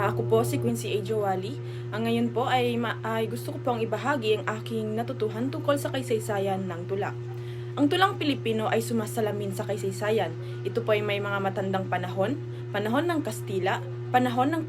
Ako po si Quincy A. Jowali. Ngayon po ay gusto ko pong ibahagi ang aking natutuhan tungkol sa kasaysayan ng tula. Ang tulang Pilipino ay sumasalamin sa kasaysayan. Ito po ay may mga matandang panahon, panahon ng Kastila, panahon ng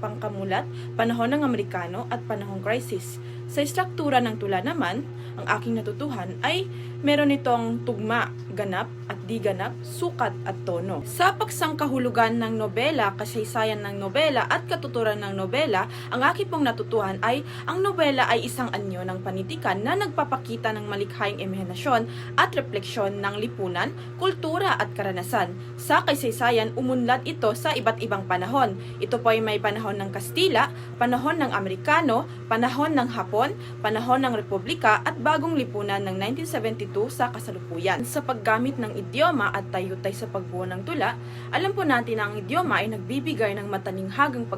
pangkamulat, panahon ng Amerikano at panahong crisis. Sa struktura ng tula naman, ang aking natutuhan ay meron itong tugma, ganap at di ganap, sukat at tono. Sa pagsangkahulugan ng nobela, kasaysayan ng nobela at katuturan ng nobela, ang aking pong natutuhan ay ang nobela ay isang anyo ng panitikan na nagpapakita ng malikhaing imahinasyon at refleksyon ng lipunan, kultura at karanasan. Sa kasaysayan, umunlad ito sa iba't ibang panahon. Ito po ay may panahon ng Kastila, panahon ng Amerikano, panahon ng Hapon, panahon ng Republika at bagong lipunan ng 1972 sa kasalukuyan. Sa paggamit ng idioma at tayutay sa pagbuo ng tula, alam po natin na ang idioma ay nagbibigay ng matalinghagang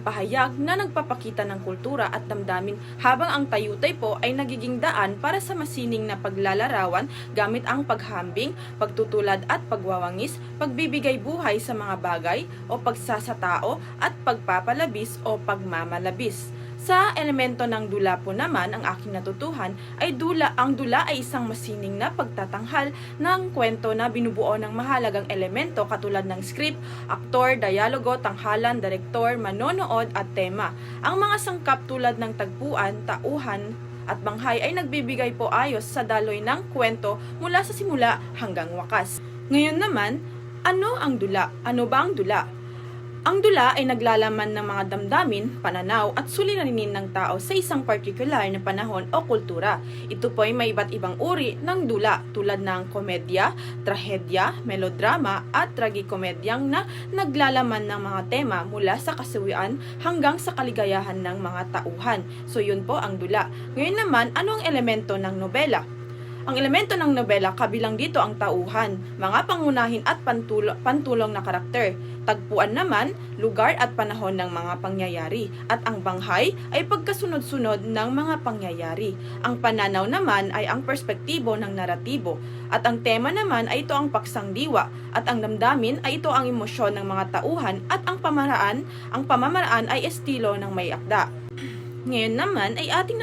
pahayag na nagpapakita ng kultura at damdamin, habang ang tayutay po ay nagiging daan para sa masining na paglalarawan gamit ang paghambing, pagtutulad at pagwawangis, pagbibigay buhay sa mga bagay o pagsasatao at pagpapalabis o pagmamalabis. Sa elemento ng dula po naman, ang aking natutuhan ay ang dula ay isang masining na pagtatanghal ng kwento na binubuo ng mahalagang elemento katulad ng script, aktor, dialogo, tanghalan, direktor, manonood at tema. Ang mga sangkap tulad ng tagpuan, tauhan, at banghay ay nagbibigay po ayos sa daloy ng kwento mula sa simula hanggang wakas. Ngayon naman, ano ang dula? Ano ba ang dula? Ang dula ay naglalaman ng mga damdamin, pananaw at suliranin ng tao sa isang partikular na panahon o kultura. Ito po ay may iba't ibang uri ng dula tulad ng komedya, trahedya, melodrama at tragikomedyang na naglalaman ng mga tema mula sa kasawian hanggang sa kaligayahan ng mga tauhan. So yun po ang dula. Ngayon naman, ano ang elemento ng nobela? Ang elemento ng nobela, kabilang dito ang tauhan, mga pangunahin at pantulong na karakter. Tagpuan naman, lugar at panahon ng mga pangyayari. At ang banghay ay pagkasunod-sunod ng mga pangyayari. Ang pananaw naman ay ang perspektibo ng naratibo. At ang tema naman ay ito ang paksang diwa. At ang damdamin ay ito ang emosyon ng mga tauhan. At ang pamamaraan ay estilo ng may akda. Ngayon naman ay ating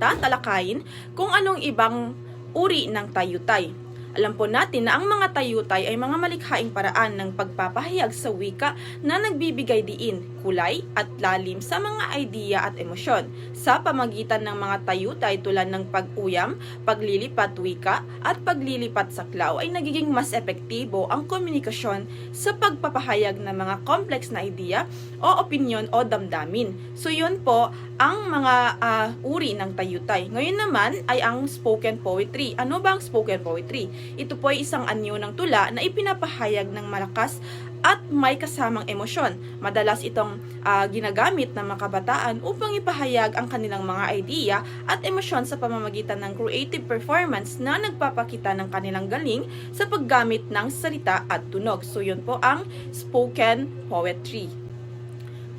tatalakayin kung anong ibang uri ng tayutay. Alam po natin na ang mga tayutay ay mga malikhaing paraan ng pagpapahayag sa wika na nagbibigay diin, kulay at lalim sa mga idea at emosyon. Sa pamagitan ng mga tayutay tulad ng pag-uyam, paglilipat wika at paglilipat saklaw ay nagiging mas epektibo ang komunikasyon sa pagpapahayag ng mga complex na idea o opinyon o damdamin. So yun po ang mga uri ng tayutay. Ngayon naman ay ang spoken poetry. Ano ba ang spoken poetry? Ito po ay isang anyo ng tula na ipinapahayag ng malakas at may kasamang emosyon. Madalas itong ginagamit ng mga kabataan upang ipahayag ang kanilang mga idea at emosyon sa pamamagitan ng creative performance na nagpapakita ng kanilang galing sa paggamit ng salita at tunog. So yun po ang spoken poetry.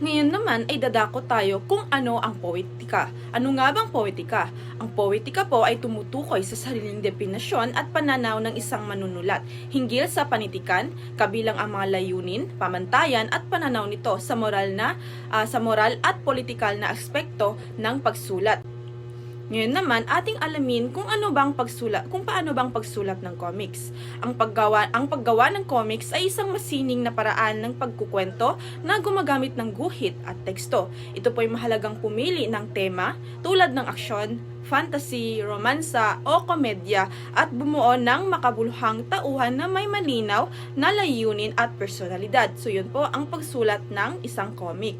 Ngayon naman ay dadako tayo kung ano ang poetika. Ano nga bang poetika? Ang poetika po ay tumutukoy sa sariling definasyon at pananaw ng isang manunulat hinggil sa panitikan, kabilang ang mga layunin, pamantayan at pananaw nito sa moral at politikal na aspekto ng pagsulat. Ngayon naman, ating alamin kung paano bang pagsulat ng comics. Ang paggawa ng comics ay isang masining na paraan ng pagkukwento na gumagamit ng guhit at teksto. Ito po ay mahalagang pumili ng tema tulad ng aksyon, fantasy, romansa o komedya at bumuo ng makabuluhang tauhan na may malinaw na layunin at personalidad. So yun po ang pagsulat ng isang comics.